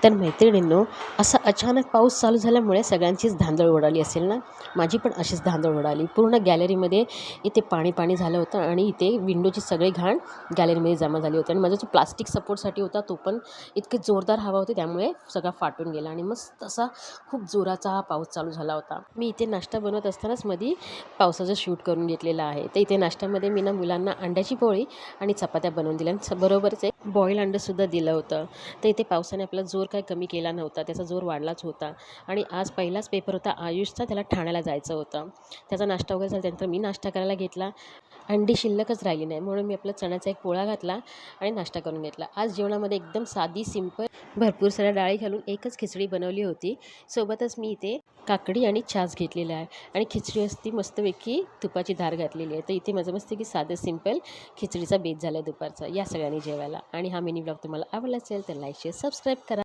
तर मैत्रिणींनो, असा अचानक पाऊस चालू झाल्यामुळे सगळ्यांचीच धांदळ उडाली असेल ना. माझी पण अशीच धांदळ उडाली. पूर्ण गॅलरीमध्ये इथे पाणी पाणी झालं होतं आणि इथे विंडोची सगळी घाण गॅलरीमध्ये जमा झाली होती आणि माझा जो प्लास्टिक सपोर्टसाठी होता तो पण इतकी जोरदार हवा होती त्यामुळे सगळा फाटून गेला आणि मस्त असा खूप जोराचा हा पाऊस चालू झाला होता. मी इथे नाश्ता बनवत असतानाच मध्ये पावसाचं शूट करून घेतलेलं आहे. तर इथे नाश्त्यामध्ये मी ना मुलांना अंड्याची पोळी आणि चपात्या बनवून दिल्या आणि बरोबरच एक बॉईल अंडंसुद्धा दिलं होतं. तर इथे पावसाने आपला जोर काही कमी केला नव्हता, त्याचा जोर वाढलाच होता. आणि आज पहिलाच पेपर होता आयुषचा, त्याला ठाण्याला जायचं होतं. त्याचा नाश्ता वगैरे झाल्यानंतर मी नाश्ता करायला घेतला. अंडी शिल्लकच राहिली नाही म्हणून मी आपला चण्याचा एक पोळा घातला आणि नाश्ता करून घेतला. आज जेवणामध्ये एकदम साधी सिंपल भरपूर साऱ्या डाळी घालून एकच खिचडी बनवली होती. सोबतच मी इथे काकडी आणि छास घेतलेला आहे आणि खिचडी असती मस्तपैकी तुपाची धार घातलेली आहे. तर इथे माझं मस्त की साधं सिंपल खिचडीचा बेत झाला आहे दुपारचा. या सगळ्यांनी जेवायला. आणि हा मिनी ब्लॉग तुम्हाला आवडला असेल तर लाईक शेअर सबस्क्राईब करा.